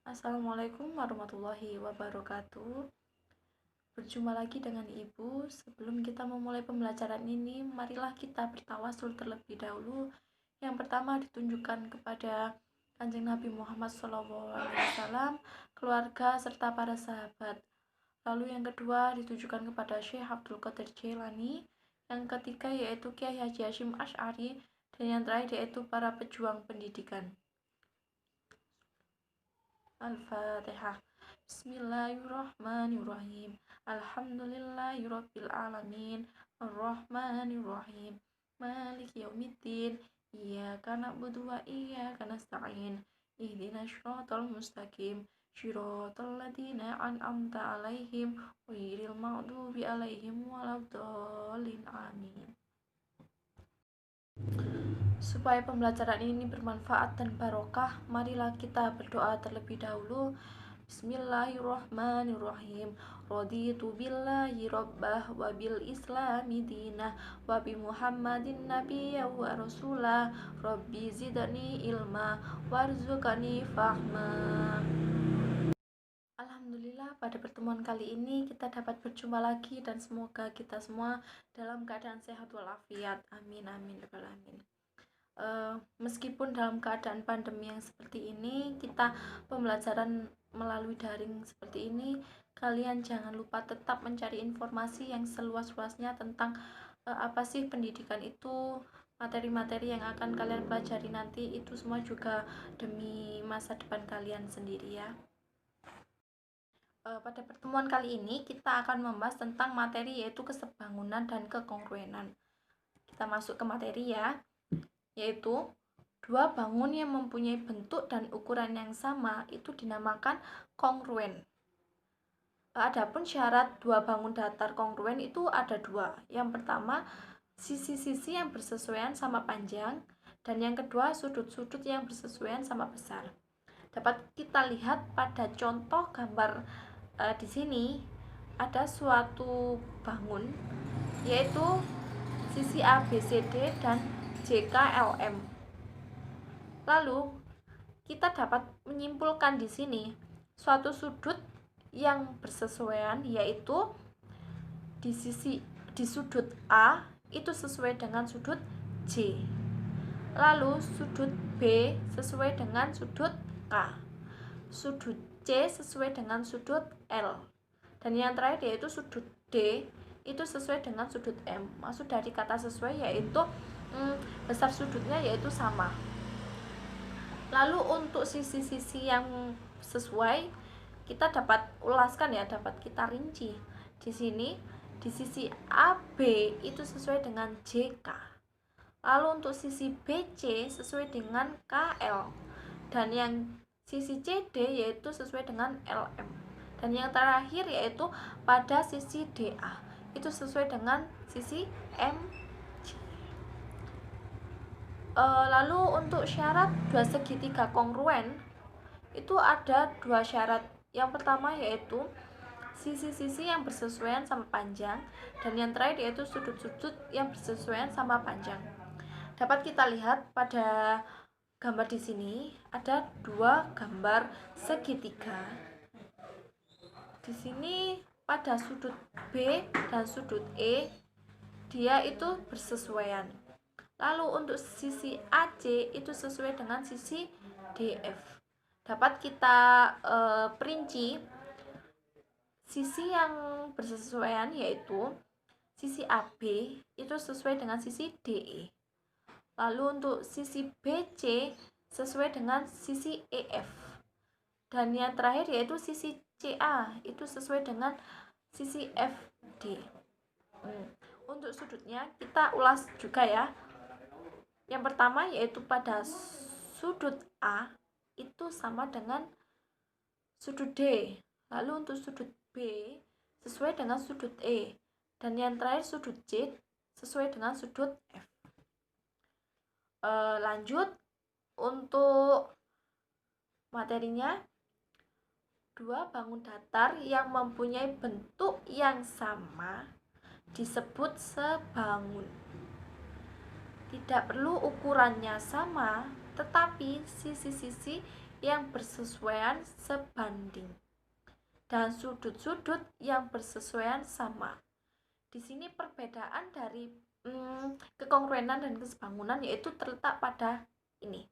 Assalamualaikum warahmatullahi wabarakatuh. Berjumpa lagi dengan Ibu. Sebelum kita memulai pembelajaran ini, marilah kita bertawasul terlebih dahulu. Yang pertama ditunjukkan kepada Kanjeng Nabi Muhammad SAW, keluarga serta para sahabat. Lalu yang kedua ditujukan kepada Syekh Abdul Qadir Jailani. Yang ketiga yaitu Kiai Haji Hashim Asy'ari, dan yang terakhir yaitu para pejuang pendidikan. Al-Fatihah. Bismillahirrahmanirrahim. Alhamdulillahirabbil alamin. Arrahmanirrahim. Maliki yaumiddin. Iyyaka na'budu wa iyyaka nasta'in. Ihdinas siratal mustaqim. Shiratal ladzina an'amta 'alaihim ghairil maghdubi 'alaihim waladdallin. Amin. Supaya pembelajaran ini bermanfaat dan barokah, marilah kita berdoa terlebih dahulu. Bismillahirrahmanirrahim. Raditu billahi rabbah wa bil islami dinah wa bi Muhammadin nabiyya wa rasulah. Rabbi zidni ilma warzuqni fahma. Alhamdulillah, pada pertemuan kali ini kita dapat berjumpa lagi dan semoga kita semua dalam keadaan sehat walafiat. Amin amin ya rabbal alamin. Meskipun dalam keadaan pandemi yang seperti ini, kita pembelajaran melalui daring seperti ini, kalian jangan lupa tetap mencari informasi yang seluas-luasnya tentang apa sih pendidikan itu, materi-materi yang akan kalian pelajari nanti, itu semua juga demi masa depan kalian sendiri ya. Pada pertemuan kali ini kita akan membahas tentang materi yaitu kesebangunan dan kekongruenan. Kita masuk ke materi ya, yaitu dua bangun yang mempunyai bentuk dan ukuran yang sama itu dinamakan kongruen. Adapun syarat dua bangun datar kongruen itu ada dua. Yang pertama, sisi-sisi yang bersesuaian sama panjang, dan yang kedua, sudut-sudut yang bersesuaian sama besar. Dapat kita lihat pada contoh gambar di sini ada suatu bangun yaitu sisi ABCD dan JKLM. Lalu kita dapat menyimpulkan di sini suatu sudut yang bersesuaian, yaitu di sudut A itu sesuai dengan sudut J. Lalu sudut B sesuai dengan sudut K. Sudut C sesuai dengan sudut L. Dan yang terakhir yaitu sudut D itu sesuai dengan sudut M. Maksud dari kata sesuai yaitu besar sudutnya yaitu sama. Lalu untuk sisi-sisi yang sesuai kita dapat ulaskan ya, dapat kita rinci. Di sini di sisi AB itu sesuai dengan JK. Lalu untuk sisi BC sesuai dengan KL. Dan yang sisi CD yaitu sesuai dengan LM. Dan yang terakhir yaitu pada sisi DA itu sesuai dengan sisi MC. Lalu untuk syarat dua segitiga kongruen itu ada dua syarat. Yang pertama yaitu sisi-sisi yang bersesuaian sama panjang, dan yang terakhir yaitu sudut-sudut yang bersesuaian sama panjang. Dapat kita lihat pada gambar di sini ada dua gambar segitiga. Di sini pada sudut B dan sudut E dia itu bersesuaian. Lalu untuk sisi AC itu sesuai dengan sisi DF. Dapat kita perinci sisi yang bersesuaian yaitu sisi AB itu sesuai dengan sisi DE. Lalu untuk sisi BC sesuai dengan sisi EF. Dan yang terakhir yaitu sisi CA itu sesuai dengan sisi FD. Untuk sudutnya kita ulas juga ya. Yang pertama yaitu pada sudut A itu sama dengan sudut D. Lalu untuk sudut B sesuai dengan sudut E. Dan yang terakhir sudut C sesuai dengan sudut F. Lanjut untuk materinya, dua bangun datar yang mempunyai bentuk yang sama disebut sebangun. Tidak perlu ukurannya sama, tetapi sisi-sisi yang bersesuaian sebanding dan sudut-sudut yang bersesuaian sama. Di sini perbedaan dari kekongruenan dan kesebangunan yaitu terletak pada ini.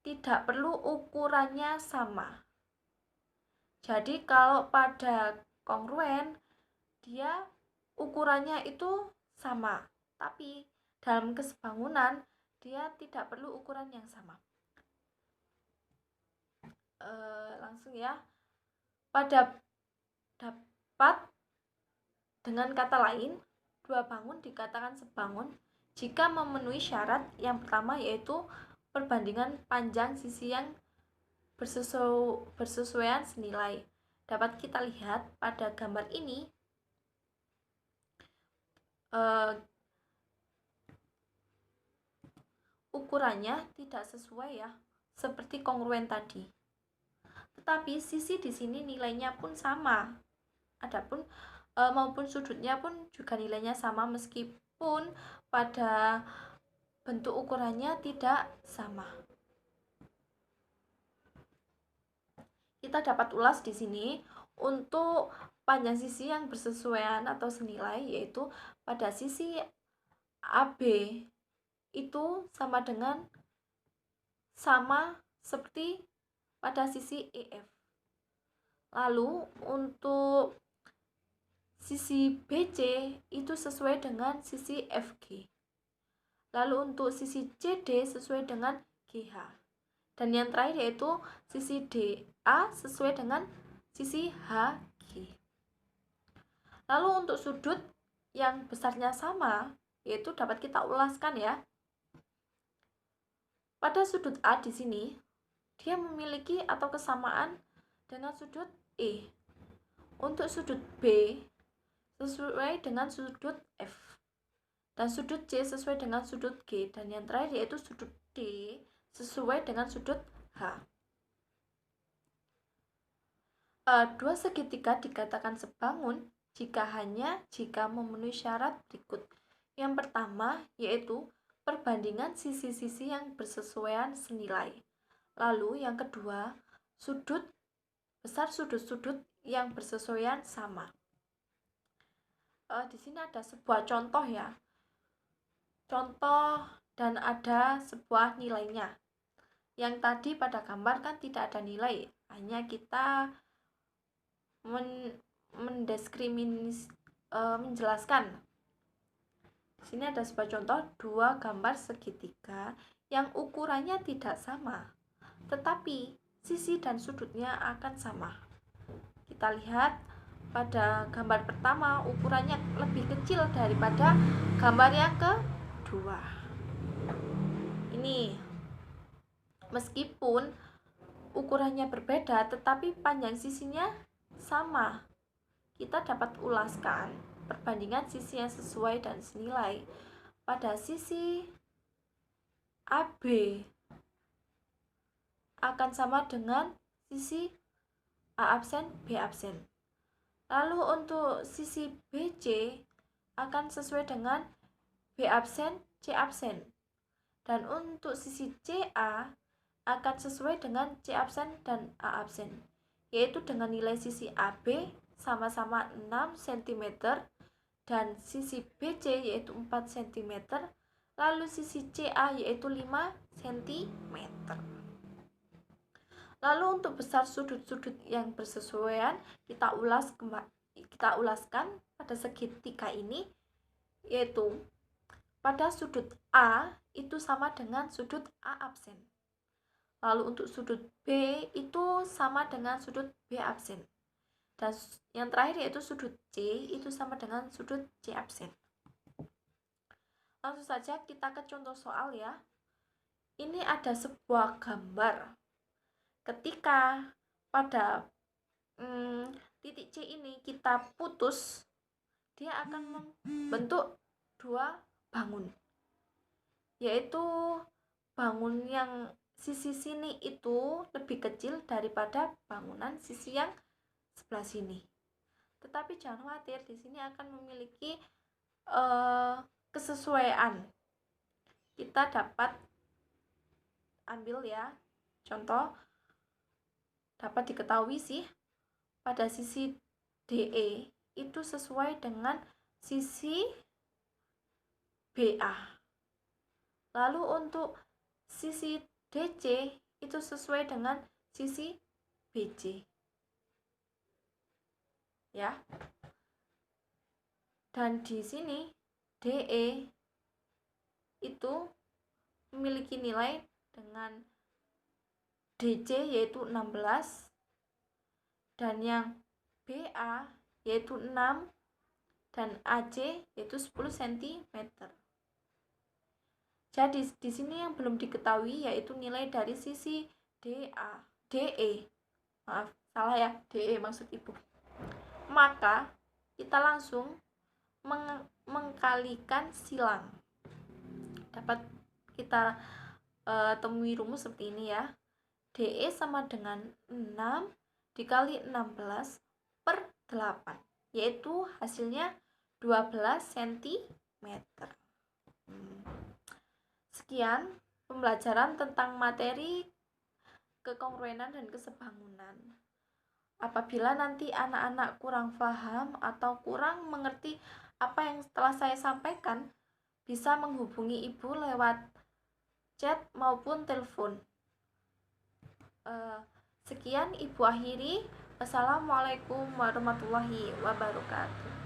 Tidak perlu ukurannya sama. Jadi kalau pada kongruen dia ukurannya itu sama, tapi dalam kesebangunan dia tidak perlu ukuran yang sama. Langsung ya. Pada dapat dengan kata lain, dua bangun dikatakan sebangun jika memenuhi syarat yang pertama yaitu perbandingan panjang sisi yang bersesuaian senilai. Dapat kita lihat pada gambar ini ukurannya tidak sesuai ya, seperti kongruen tadi. Tetapi sisi di sini nilainya pun sama. Adapun maupun sudutnya pun juga nilainya sama meskipun pada bentuk ukurannya tidak sama. Kita dapat ulas di sini untuk panjang sisi yang bersesuaian atau senilai, yaitu pada sisi AB itu sama seperti pada sisi EF. Lalu untuk sisi BC itu sesuai dengan sisi FG. Lalu untuk sisi CD sesuai dengan GH. Dan yang terakhir yaitu sisi DA sesuai dengan sisi HG. Lalu untuk sudut yang besarnya sama, yaitu dapat kita ulaskan ya. Pada sudut A di sini, dia memiliki atau kesamaan dengan sudut E. Untuk sudut B sesuai dengan sudut F. Dan sudut C sesuai dengan sudut G. Dan yang terakhir yaitu sudut D sesuai dengan sudut H. Dua segitiga dikatakan sebangun jika memenuhi syarat berikut. Yang pertama yaitu perbandingan sisi-sisi yang bersesuaian senilai. Lalu yang kedua, besar sudut-sudut yang bersesuaian sama. Di sini ada sebuah contoh ya. Contoh dan ada sebuah nilainya. Yang tadi pada gambar kan tidak ada nilai, hanya kita menjelaskan. Di sini ada sebuah contoh dua gambar segitiga yang ukurannya tidak sama, tetapi sisi dan sudutnya akan sama. Kita lihat pada gambar pertama ukurannya lebih kecil daripada gambar yang kedua. Ini meskipun ukurannya berbeda tetapi panjang sisinya sama. Kita dapat ulaskan perbandingan sisi yang sesuai dan senilai. Pada sisi AB akan sama dengan sisi A absen B absen. Lalu untuk sisi BC akan sesuai dengan B absen C absen. Dan untuk sisi CA akan sesuai dengan C absen dan A absen, yaitu dengan nilai sisi AB sama-sama 6 cm dan sisi BC yaitu 4 cm, lalu sisi CA yaitu 5 cm. Lalu untuk besar sudut-sudut yang bersesuaian kita ulaskan pada segitiga ini, yaitu pada sudut A itu sama dengan sudut A absen. Lalu untuk sudut B itu sama dengan sudut B absen. Dan yang terakhir yaitu sudut C itu sama dengan sudut C absen. Langsung saja kita ke contoh soal ya. Ini ada sebuah gambar. Ketika pada titik C ini kita putus, dia akan membentuk dua bangun, yaitu bangun yang sisi sini itu lebih kecil daripada bangunan sisi yang sebelah sini. Tetapi jangan khawatir, di sini akan memiliki kesesuaian. Kita dapat ambil ya Contoh dapat diketahui sih pada sisi DE itu sesuai dengan sisi BA. Lalu untuk sisi DC itu sesuai dengan sisi BC. Ya. Dan di sini DE itu memiliki nilai dengan DC yaitu 16 dan yang BA yaitu 6 dan AC yaitu 10 cm. Jadi di sini yang belum diketahui yaitu nilai dari sisi DE. Maaf, salah ya, DE maksud Ibu. Maka kita langsung mengkalikan silang. Dapat kita temui rumus seperti ini ya. DE sama dengan 6 dikali 16 per 8, yaitu hasilnya 12 cm. Sekian pembelajaran tentang materi kekongruenan dan kesebangunan. Apabila nanti anak-anak kurang paham atau kurang mengerti apa yang telah saya sampaikan, bisa menghubungi Ibu lewat chat maupun telepon. Sekian Ibu akhiri. Wassalamualaikum warahmatullahi wabarakatuh.